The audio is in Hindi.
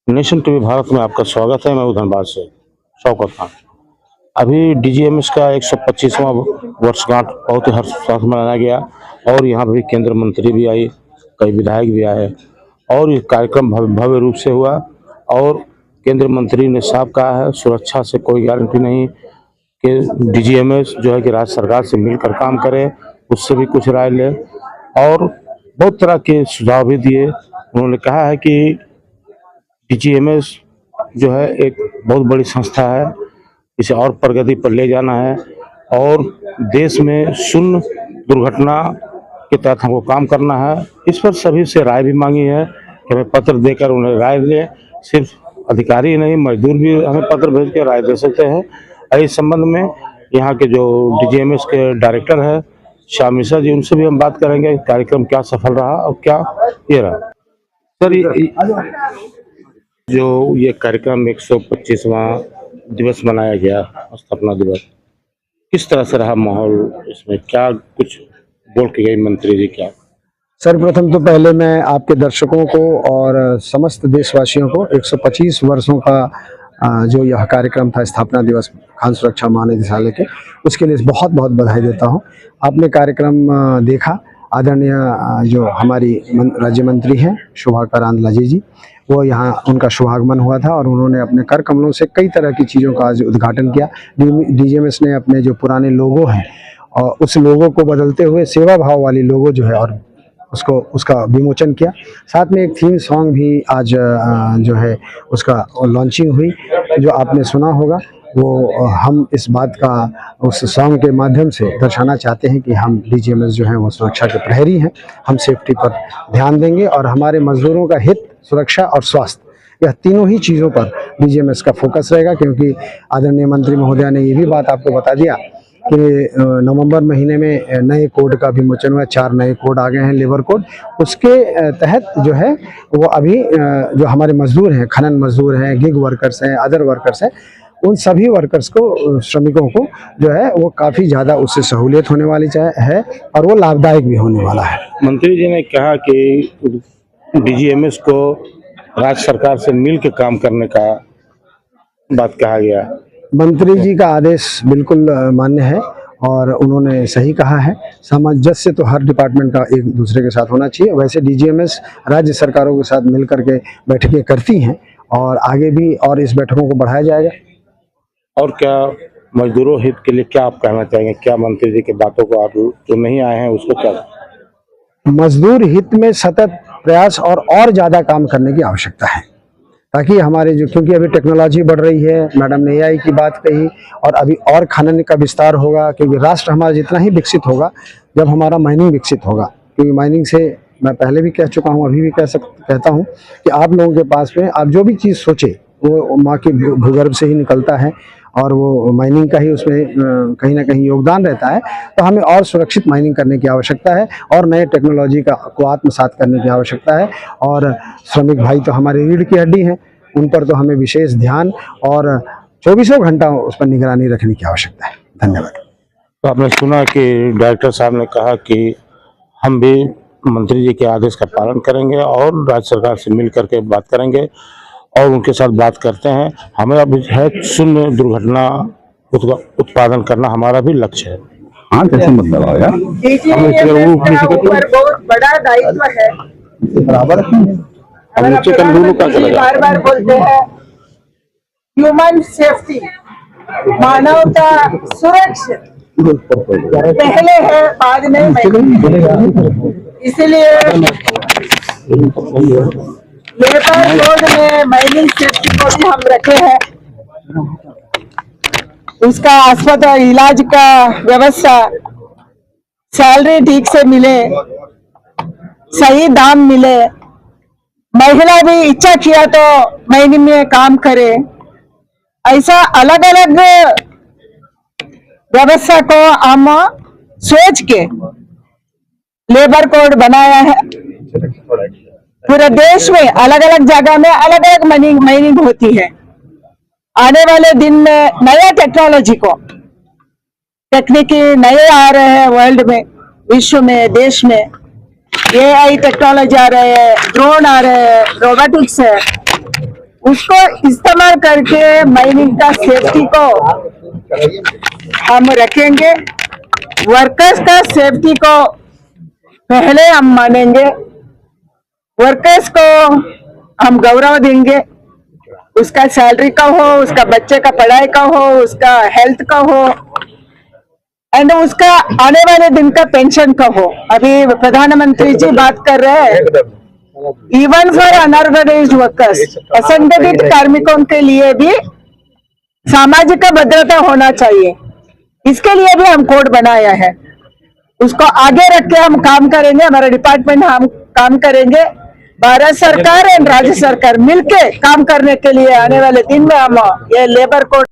नेशन टीवी भारत में आपका स्वागत है। मैं हूं धनबाद से शौकत खान। अभी डीजीएमएस का 125वां वर्षगांठ बहुत ही हर्ष साथ मनाया गया और यहाँ पर भी केंद्र मंत्री भी आई, कई विधायक भी आए और ये कार्यक्रम भव्य रूप से हुआ। और केंद्र मंत्री ने साफ कहा है, सुरक्षा से कोई गारंटी नहीं कि डीजीएमएस जो है कि राज्य सरकार से मिलकर काम करे, उससे भी कुछ राय ले और बहुत तरह के सुझाव भी दिए। उन्होंने कहा है कि डीजीएमएस जो है एक बहुत बड़ी संस्था है, इसे और प्रगति पर ले जाना है और देश में शून्य दुर्घटना के तहत हमको काम करना है। इस पर सभी से राय भी मांगी है कि हमें पत्र देकर उन्हें राय दें। सिर्फ अधिकारी नहीं, मजदूर भी हमें पत्र भेज के राय दे सकते हैं। इस संबंध में यहाँ के जो डीजीएमएस के डायरेक्टर है श्याम मिश्रा जी, उनसे भी हम बात करेंगे कार्यक्रम क्या सफल रहा और क्या ये रहा। सर, जो ये कार्यक्रम 125वां दिवस मनाया गया, स्थापना दिवस, किस तरह से रहा माहौल, इसमें क्या कुछ बोल के गए मंत्री जी? क्या सर्वप्रथम तो पहले मैं आपके दर्शकों को और समस्त देशवासियों को 125 वर्षों का जो यह कार्यक्रम था स्थापना दिवस खान सुरक्षा महानिदेशालय के, उसके लिए बहुत बहुत बधाई देता हूं। आपने कार्यक्रम देखा, आदरणीय जो हमारी राज्य मंत्री हैं शोभा करांदलाजे जी, वो यहाँ उनका शुभागमन हुआ था और उन्होंने अपने कर कमलों से कई तरह की चीज़ों का आज उद्घाटन किया। डीजीएमएस ने अपने जो पुराने लोगो हैं और उस लोगो को बदलते हुए सेवा भाव वाली लोगो जो है और उसका विमोचन किया। साथ में एक थीम सॉन्ग भी आज जो है उसका लॉन्चिंग हुई, जो आपने सुना होगा। वो हम इस बात का उस सॉन्ग के माध्यम से दर्शाना चाहते हैं कि हम डीजीएमएस जो है वो सुरक्षा के प्रहरी हैं। हम सेफ्टी पर ध्यान देंगे और हमारे मजदूरों का हित, सुरक्षा और स्वास्थ्य, यह तीनों ही चीज़ों पर डीजीएमएस का फोकस रहेगा। क्योंकि आदरणीय मंत्री महोदया ने ये भी बात आपको बता दिया कि नवंबर महीने में नए कोड का विमोचन हुआ, 4 नए कोड आ गए हैं, लेबर कोड। उसके तहत जो है वो अभी जो हमारे मजदूर हैं, खनन मजदूर हैं, गिग वर्कर्स हैं, अदर वर्कर्स हैं, उन सभी वर्कर्स को, श्रमिकों को जो है वो काफ़ी ज़्यादा उससे सहूलियत होने वाली है और वो लाभदायक भी होने वाला है। मंत्री जी ने कहा कि डीजीएमएस को राज्य सरकार से मिल के काम करने का बात कहा गया। मंत्री जी का आदेश बिल्कुल मान्य है और उन्होंने सही कहा है। सामंजस्य तो हर डिपार्टमेंट का एक दूसरे के साथ होना चाहिए। वैसे डीजीएमएस राज्य सरकारों के साथ मिल करके बैठकें करती हैं और आगे भी और इस बैठकों को बढ़ाया जाएगा। और क्या मजदूरों हित के लिए क्या आप कहना चाहेंगे? क्या मंत्री जी की बातों को आप जो नहीं आए हैं उसको क्या? मजदूर हित में सतत प्रयास और ज़्यादा काम करने की आवश्यकता है, ताकि हमारे जो, क्योंकि अभी टेक्नोलॉजी बढ़ रही है, मैडम ने एआई की बात कही और अभी और खनन का विस्तार होगा। क्योंकि राष्ट्र हमारा जितना ही विकसित होगा जब हमारा माइनिंग विकसित होगा। क्योंकि माइनिंग से मैं पहले भी कह चुका हूँ, अभी भी कहता हूँ कि आप लोगों के पास में आप जो भी चीज़ सोचे वो माँ के भूगर्भ से ही निकलता है और वो माइनिंग का ही उसमें कहीं ना कहीं योगदान रहता है। तो हमें और सुरक्षित माइनिंग करने की आवश्यकता है और नए टेक्नोलॉजी को आत्मसात करने की आवश्यकता है। और श्रमिक भाई तो हमारी रीढ़ की हड्डी हैं, उन पर तो हमें विशेष ध्यान और 24 घंटा उस पर निगरानी रखने की आवश्यकता है। धन्यवाद। तो आपने सुना कि डायरेक्टर साहब ने कहा कि हम भी मंत्री जी के आदेश का पालन करेंगे और राज्य सरकार से मिल करके बात करेंगे और उनके साथ बात करते हैं। हमें अभी है शून्य दुर्घटना उत्पादन करना हमारा भी लक्ष्य है। हाँ, कैसे मतलब आओ यार, बहुत बड़ा दायित्व है। बराबर बार बार बोलते हैं ह्यूमन सेफ्टी, मानव का सुरक्षा पहले है, बाद में। इसलिए लेबर कोड में माइनिंग सेफ्टी को भी हम रखे हैं। उसका अस्पताल इलाज का व्यवस्था, सैलरी ठीक से मिले, सही दाम मिले, महिला भी इच्छा किया तो माइनिंग में काम करे, ऐसा अलग अलग व्यवस्था को हम सोच के लेबर कोड बनाया है। पूरे देश में अलग अलग जगह में अलग अलग माइनिंग होती है। आने वाले दिन में नया टेक्नोलॉजी को, तकनीकी नए आ रहे हैं वर्ल्ड में, विश्व में, देश में, AI टेक्नोलॉजी आ रहे हैं, ड्रोन आ रहे हैं, रोबोटिक्स है, उसको इस्तेमाल करके माइनिंग का सेफ्टी को हम रखेंगे। वर्कर्स का सेफ्टी को पहले हम मानेंगे, वर्कर्स को हम गौरव देंगे, उसका सैलरी का हो, उसका बच्चे का पढ़ाई का हो, उसका हेल्थ का हो, एंड उसका आने वाले दिन का पेंशन का हो। अभी प्रधानमंत्री जी बात कर रहे हैं इवन फॉर अनऑर्गेनाइज्ड वर्कर्स, असंगठित कार्मिकों के लिए भी सामाजिक भद्रता होना चाहिए। इसके लिए भी हम कोड बनाया है, उसको आगे रख के हम काम करेंगे, हमारा डिपार्टमेंट हम काम करेंगे। भारत सरकार एंड राज्य सरकार मिलके काम करने के लिए आने वाले दिन में हम ये लेबर कोड